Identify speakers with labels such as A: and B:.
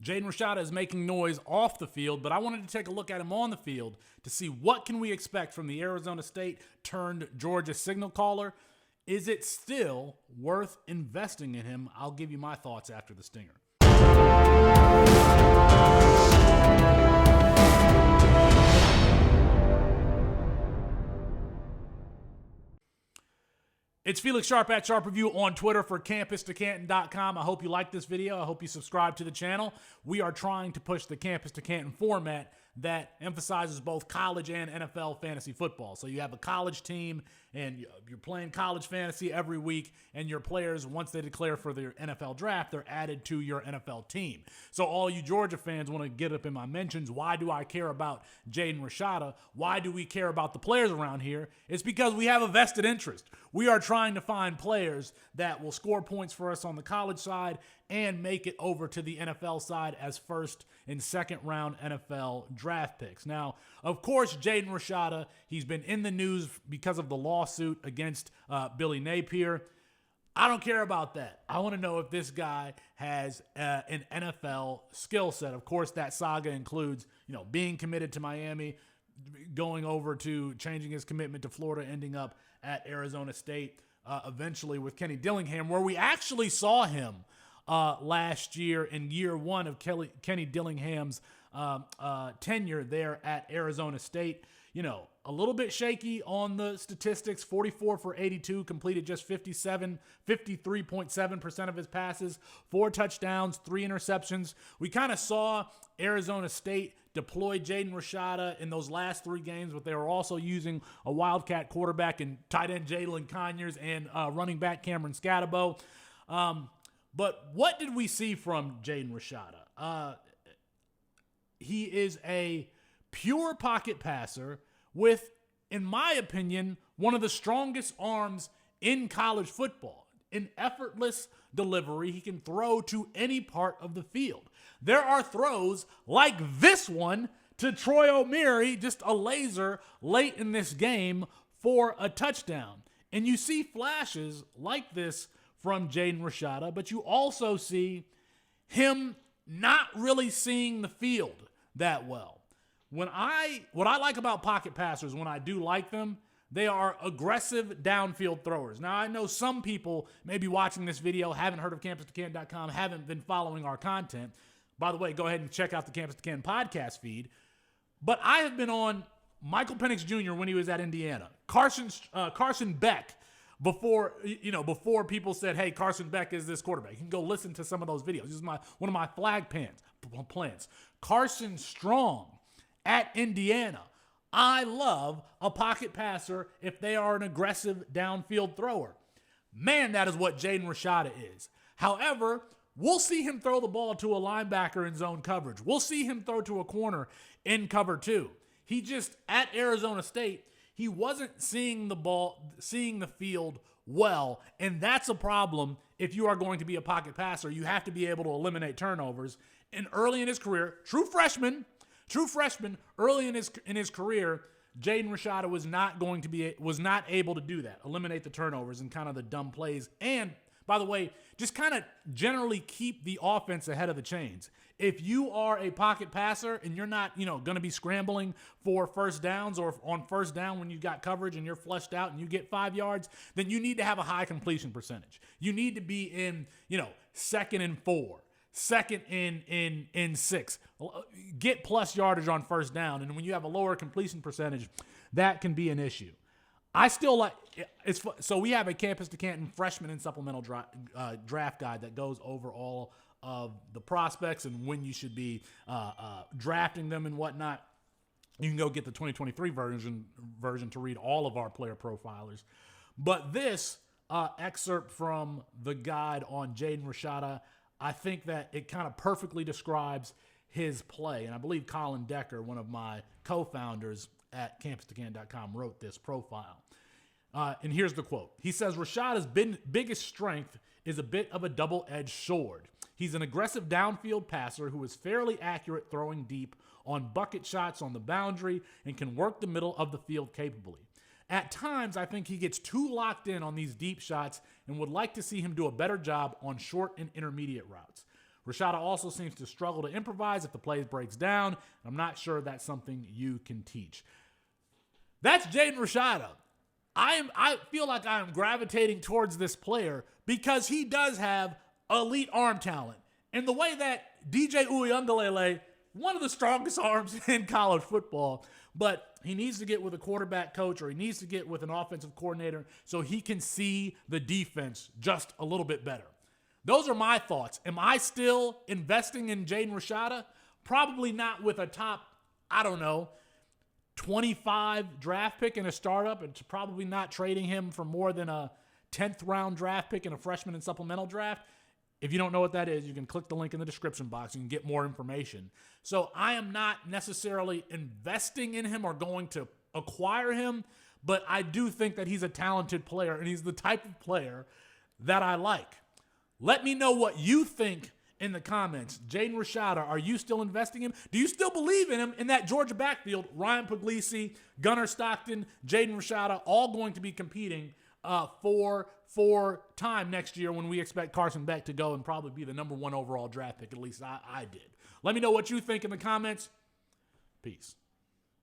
A: Jaden Rashada is making noise off the field, but I wanted to take a look at him on the field to see what can we expect from the Arizona State turned Georgia signal caller. Is it still worth investing in him? I'll give you my thoughts after the stinger. It's Felix Sharpe at Sharpe Review on Twitter for CampusToCanton.com. I hope you like this video. I hope you subscribe to the channel. We are trying to push the Campus to Canton format that emphasizes both college and NFL fantasy football. So you have a college team and you're playing college fantasy every week, and your players, once they declare for their NFL draft, they're added to your NFL team. So all you Georgia fans want to get up in my mentions, why do I care about Jaden Rashada? Why do we care about the players around here? It's because we have a vested interest. We are trying to find players that will score points for us on the college side and make it over to the NFL side as first and second round NFL draft picks. Now, of course, Jaden Rashada, he's been in the news because of the lawsuit against Billy Napier. I don't care about that. I want to know if this guy has an NFL skill set. Of course, that saga includes, being committed to Miami, going over to changing his commitment to Florida, ending up at Arizona State, eventually with Kenny Dillingham, where we actually saw him last year in year one of Kenny Dillingham's tenure there at Arizona State. A little bit shaky on the statistics, 44 for 82, completed just 53.7% of his passes, 4 touchdowns, 3 interceptions. We kind of saw Arizona State deploy Jaden Rashada in those last 3 games, but they were also using a Wildcat quarterback and tight end Jalen Conyers and running back Cameron Scatabo. But what did we see from Jaden Rashada? He is a pure pocket passer with, in my opinion, one of the strongest arms in college football. In effortless delivery, he can throw to any part of the field. There are throws like this one to Troy O'Meary, just a laser late in this game for a touchdown. And you see flashes like this from Jaden Rashada, but you also see him not really seeing the field that well. What I like about pocket passers, when I do like them, they are aggressive downfield throwers. Now, I know some people maybe watching this video haven't heard of CampusToCanton.com, haven't been following our content. By the way, go ahead and check out the Campus to Canton podcast feed. But I have been on Michael Penix Jr. when he was at Indiana, Carson Beck, before people said, hey, Carson Beck is this quarterback. You can go listen to some of those videos. This is one of my flag plants. Carson Strong at Indiana. I love a pocket passer if they are an aggressive downfield thrower. Man, that is what Jaden Rashada is. However, we'll see him throw the ball to a linebacker in zone coverage. We'll see him throw to a corner in cover 2. He just, at Arizona State, he wasn't seeing the field well, and that's a problem if you are going to be a pocket passer. You have to be able to eliminate turnovers. And early in his career, true freshman, early in his career, Jaden Rashada was not able to do that, eliminate the turnovers and kind of the dumb plays. And by the way, just kind of generally keep the offense ahead of the chains. If you are a pocket passer and you're not, going to be scrambling for first downs, or on first down when you've got coverage and you're flushed out and you get 5 yards, then you need to have a high completion percentage. You need to be in, 2nd and 4, 2nd in 6. Get plus yardage on first down. And when you have a lower completion percentage, that can be an issue. I still like it's so we have a Campus to Canton freshman and supplemental draft guide that goes over all of the prospects and when you should be drafting them and whatnot. You can go get the 2023 version to read all of our player profilers. But this excerpt from the guide on Jaden Rashada, I think that it kind of perfectly describes his play. And I believe Colin Decker, one of my co-founders at CampusToCanton.com, wrote this profile. And here's the quote. He says, Rashada's biggest strength is a bit of a double-edged sword. He's an aggressive downfield passer who is fairly accurate throwing deep on bucket shots on the boundary and can work the middle of the field capably. At times, I think he gets too locked in on these deep shots and would like to see him do a better job on short and intermediate routes. Rashada also seems to struggle to improvise if the play breaks down. I'm not sure that's something you can teach. That's Jaden Rashada. I feel like I am gravitating towards this player because he does have elite arm talent. And the way that DJ Uiagalelei, one of the strongest arms in college football, but he needs to get with a quarterback coach or he needs to get with an offensive coordinator so he can see the defense just a little bit better. Those are my thoughts. Am I still investing in Jaden Rashada? Probably not with a top, 25 draft pick in a startup. It's probably not trading him for more than a 10th round draft pick in a freshman and supplemental draft. If you don't know what that is, you can click the link in the description box. You can get more information. So I am not necessarily investing in him or going to acquire him, but I do think that he's a talented player and he's the type of player that I like. Let me know what you think in the comments. Jaden Rashada, are you still investing in him? Do you still believe in him in that Georgia backfield? Ryan Puglisi, Gunnar Stockton, Jaden Rashada, all going to be competing for time next year when we expect Carson Beck to go and probably be the number 1 overall draft pick. At least I did. Let me know what you think in the comments. Peace.